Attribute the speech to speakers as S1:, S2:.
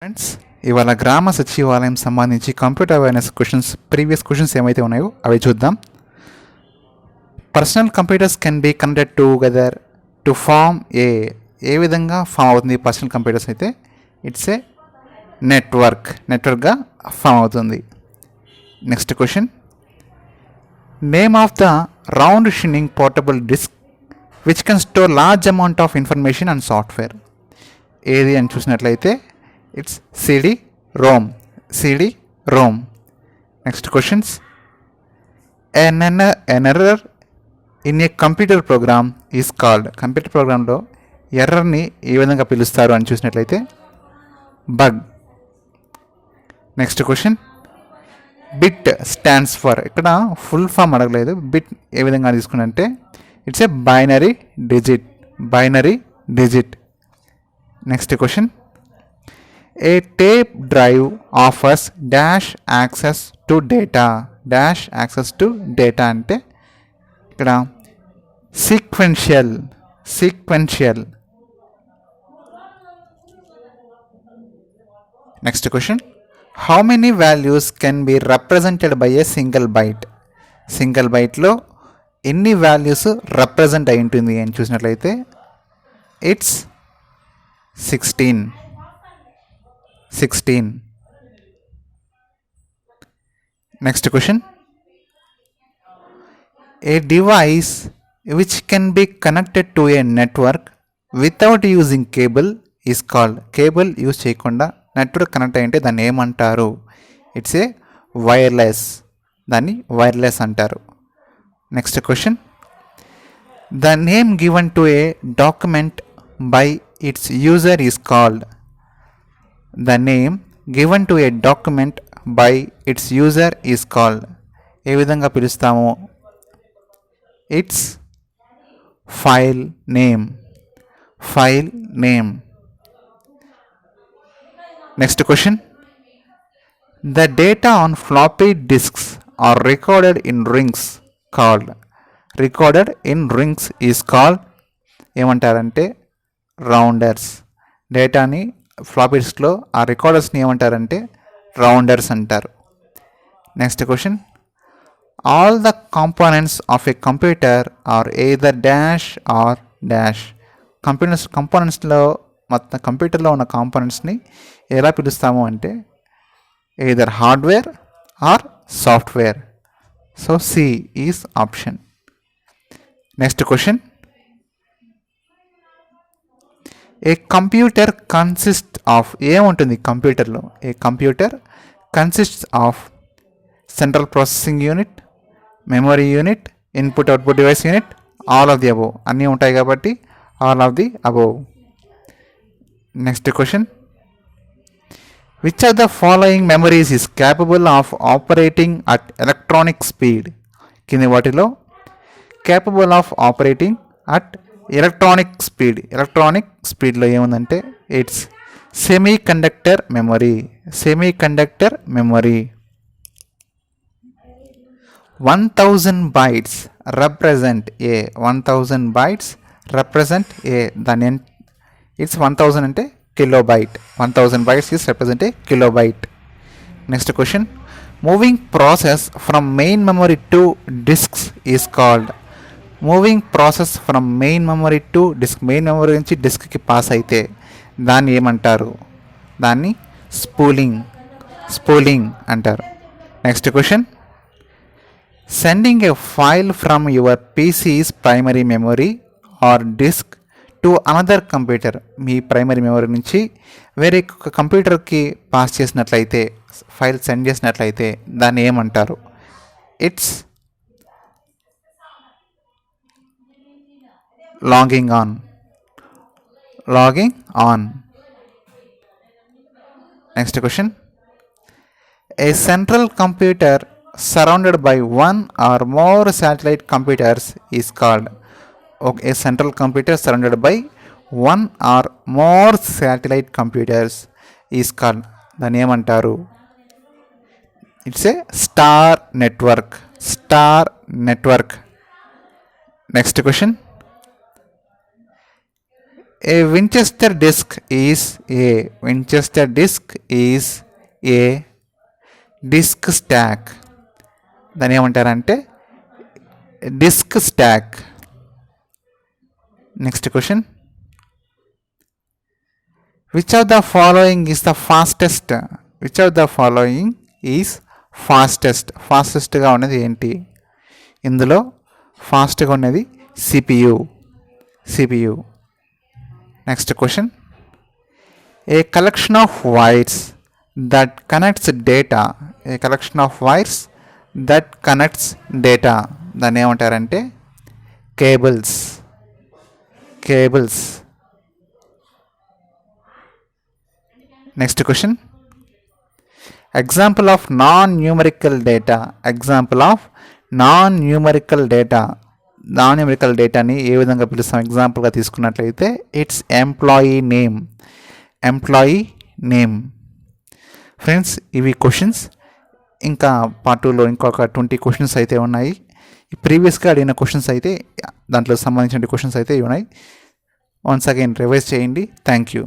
S1: Friends, ఇవాళ గ్రామ సచివాలయం సంబంధించి computer awareness questions previous questions ఏమైతే ఉన్నాయో అవి చూద్దాం. Personal computers can be connected together to form ఏ విధంగా ఫామ్ అవుతుంది పర్సనల్ కంప్యూటర్స్ అయితే? ఇట్స్ ఏ నెట్వర్క్గా ఫామ్ అవుతుంది. Next question, name of the round shining portable disk which can store large amount of information and software. ఏది అని చూసినట్లయితే it's CD-ROM. Next questions, an error in a computer program is called. Computer ప్రోగ్రాంలో ఎర్రర్ని ఏ విధంగా పిలుస్తారు అని చూసినట్లయితే bug. Next question, bit stands for. ఇక్కడ ఫుల్ ఫామ్ అడగలేదు, బిట్ ఏ విధంగా తీసుకున్నంటే it's a binary digit. Next question, a tape drive offers access to data. అంటే ఇక్కడ sequential. Next question, how many values can be represented by a single బైట్లో ఎన్ని values represent అయి ఉంటుంది అని చూసినట్లయితే it's 16. Next question, a device which can be connected to a network without using cable is called. Cable use చేయకుండా network connect అయ్యింటే దాన్ని ఏమంటారు? It's A wireless అంటారు. Next question, the name given to A document by it's user is called. The name given to a document by its user is called. ఏ విధంగా పిలుస్తాము? It's file name. Next question, the data on floppy disks are recorded in rings is called. ఏమంటారంటే rounders. డేటాని floppy డిస్క్లో ఆ రికార్డర్స్ని ఏమంటారంటే rounders అంటారు. Next question, all the components of a computer are either dash. కంపోనెంట్స్లో మొత్తం కంప్యూటర్లో ఉన్న కాంపోనెంట్స్ని ఎలా పిలుస్తాము అంటే either hardware or software. So C is option. Next question, a computer consist of. ఏముంటుంది కంప్యూటర్లో? A computer consist of central processing unit, memory unit, input output device unit, all of the above. అన్నీ ఉంటాయి కాబట్టి all of the above. Next question, which of the following memories is capable of operating at electronic speed. కింది వాటిలో capable of operating at electronic స్పీడ్లో ఏముందంటే it's semi conductor memory. 1000 bytes represent a. 1000 bytes represent a. దాని it's 1000 అంటే kilobyte. 1000 bytes is represent a kilobyte. Next question, moving process from main memory to disks is called. Moving process from main memory to disk. Main memory నుంచి డిస్క్కి pass అయితే దాన్ని ఏమంటారు? దాన్ని spooling అంటారు. Next question, sending a file from your PC's primary memory or disk to another computer. మీ primary memory నుంచి వేరే కంప్యూటర్కి పాస్ చేసినట్లయితే, ఫైల్ సెండ్ చేసినట్లయితే దాన్ని ఏమంటారు? It's logging on. Next question, a central computer surrounded by one or more satellite computers is called. A central computer surrounded by one or more satellite computers is called. దాన్ని ఏమంటారు? It's a star network. Next question, A Winchester disk is a disk stack. దాన్ని ఏమంటారంటే disk stack. Next question, which of the following is the fastest? ఫాస్టెస్ట్గా ఉన్నది ఏంటి? ఇందులో ఫాస్ట్గా ఉన్నది CPU. Next question, a collection of wires that connects data దాన్ని ఏమంటారంటే cables. Next question, example of non numerical డేటాని ఏ విధంగా పిలుస్తాం? ఎగ్జాంపుల్గా తీసుకున్నట్లయితే ఇట్స్ ఎంప్లాయీ నేమ్. ఫ్రెండ్స్, ఇవి క్వశ్చన్స్. ఇంకా పార్ట్ 2లో ఇంకొక 20 క్వశ్చన్స్ అయితే ఉన్నాయి. ప్రీవియస్గా అడిగిన క్వశ్చన్స్ అయితే దాంట్లో సంబంధించిన క్వశ్చన్స్ అయితే ఉన్నాయి. వన్స్ అగైన్ రివైజ్ చేయండి. Thank you.